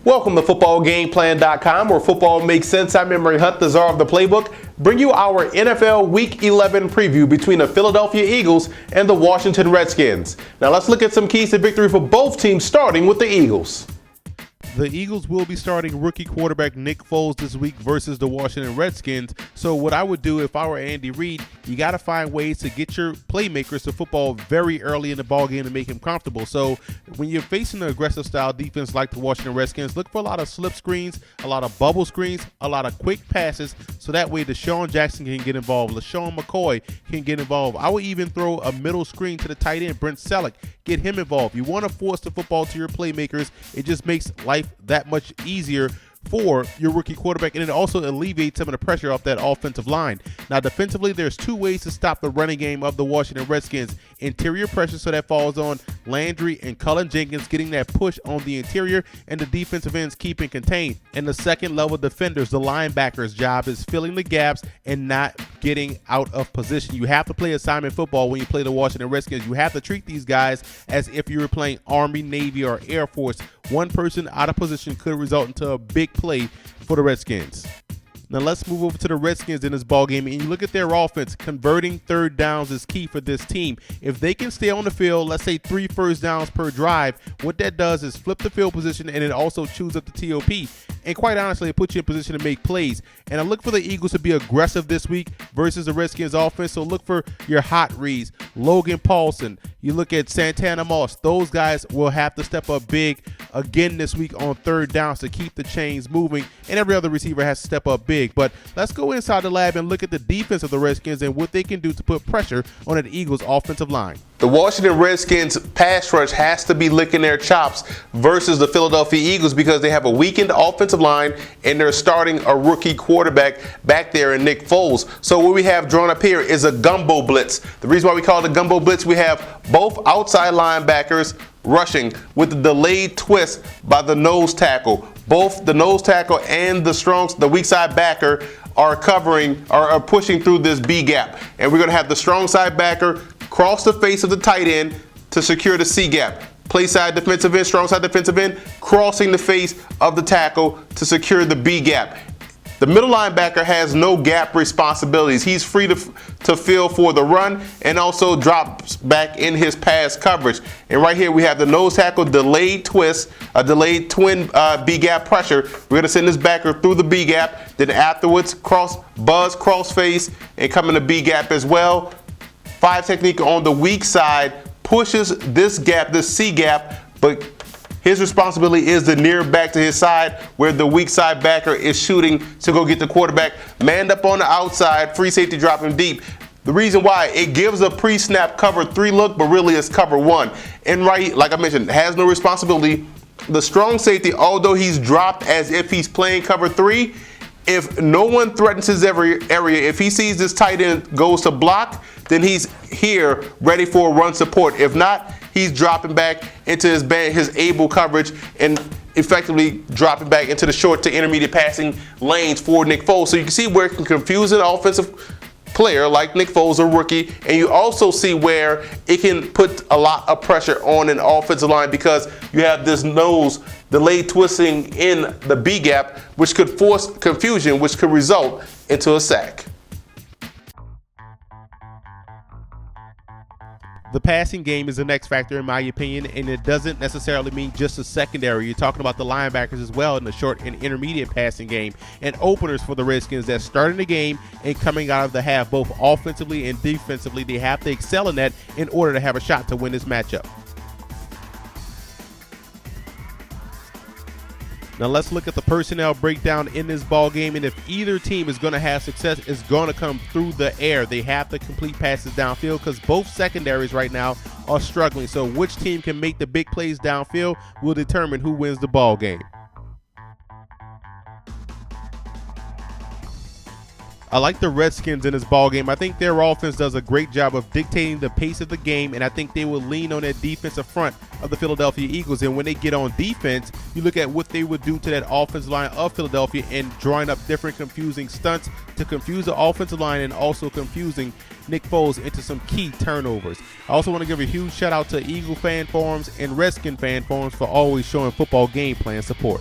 Welcome to footballgameplan.com, where football makes sense. I'm Emery Hunt, the czar of the playbook. Bring you our NFL Week 11 preview between the Philadelphia Eagles and the Washington Redskins. Now let's look at some keys to victory for both teams, starting with the Eagles. The Eagles will be starting rookie quarterback Nick Foles this week versus the Washington Redskins. So what I would do if I were Andy Reid, you got to find ways to get your playmakers to football very early in the ballgame to make him comfortable. So when you're facing an aggressive style defense like the Washington Redskins, look for a lot of slip screens, a lot of bubble screens, a lot of quick passes, so that way Deshaun Jackson can get involved, LaShawn McCoy can get involved. I would even throw a middle screen to the tight end, Brent Selleck, get him involved. You want to force the football to your playmakers. It just makes life that much easier for your rookie quarterback, and it also alleviates some of the pressure off that offensive line. Now, defensively, there's two ways to stop the running game of the Washington Redskins. Interior pressure, so that falls on Landry and Cullen Jenkins getting that push on the interior, and the defensive ends keeping contained. And the second level defenders, the linebackers' job is filling the gaps and not getting out of position. You have to play assignment football when you play the Washington Redskins. You have to treat these guys as if you were playing Army, Navy, or Air Force. One person out of position could result into a big play for the Redskins. Now let's move over to the Redskins in this ballgame, and you look at their offense. Converting third downs is key for this team. If they can stay on the field, let's say 3 first downs per drive, what that does is flip the field position, and it also chews up the TOP. And quite honestly, it puts you in position to make plays. And I look for the Eagles to be aggressive this week versus the Redskins offense. So look for your hot reads. Logan Paulson. You look at Santana Moss. Those guys will have to step up big again this week on third downs to keep the chains moving. And every other receiver has to step up big. But let's go inside the lab and look at the defense of the Redskins and what they can do to put pressure on the Eagles offensive line. The Washington Redskins pass rush has to be licking their chops versus the Philadelphia Eagles because they have a weakened offensive line and they're starting a rookie quarterback back there in Nick Foles. So what we have drawn up here is a gumbo blitz. The reason why we call it a gumbo blitz, we have both outside linebackers rushing with the delayed twist by the nose tackle. Both the nose tackle and the weak side backer are pushing through this B gap. And we're going to have the strong side backer cross the face of the tight end to secure the C gap. Play side defensive end, strong side defensive end, crossing the face of the tackle to secure the B gap. The middle linebacker has no gap responsibilities. He's free to fill for the run and also drops back in his pass coverage. And right here we have the nose tackle delayed twist, a delayed twin B gap pressure. We're going to send this backer through the B gap, then afterwards cross face, and come in the B gap as well. 5 technique on the weak side pushes this gap, this C gap, but his responsibility is to near back to his side where the weak side backer is shooting to go get the quarterback manned up on the outside, free safety dropping deep. The reason why, it gives a pre-snap cover 3 look, but really it's cover 1. And right, like I mentioned, has no responsibility. The strong safety, although he's dropped as if he's playing cover 3, if no one threatens his area, if he sees this tight end goes to block, then he's here ready for run support. If not, he's dropping back into his able coverage and effectively dropping back into the short to intermediate passing lanes for Nick Foles. So you can see where it can confuse an offensive player like Nick Foles, a rookie, and you also see where it can put a lot of pressure on an offensive line because you have this nose delayed twisting in the B gap, which could force confusion, which could result into a sack. The passing game is the next factor in my opinion, and it doesn't necessarily mean just the secondary. You're talking about the linebackers as well in the short and intermediate passing game, and openers for the Redskins that's starting the game and coming out of the half, both offensively and defensively. They have to excel in that in order to have a shot to win this matchup. Now let's look at the personnel breakdown in this ball game, and if either team is going to have success, it's going to come through the air. They have to complete passes downfield because both secondaries right now are struggling. So which team can make the big plays downfield will determine who wins the ball game. I like the Redskins in this ballgame. I think their offense does a great job of dictating the pace of the game, and I think they will lean on that defensive front of the Philadelphia Eagles. And when they get on defense, you look at what they would do to that offensive line of Philadelphia and drawing up different confusing stunts to confuse the offensive line and also confusing Nick Foles into some key turnovers. I also want to give a huge shout out to Eagle fan forums and Redskin fan forums for always showing football game plan support.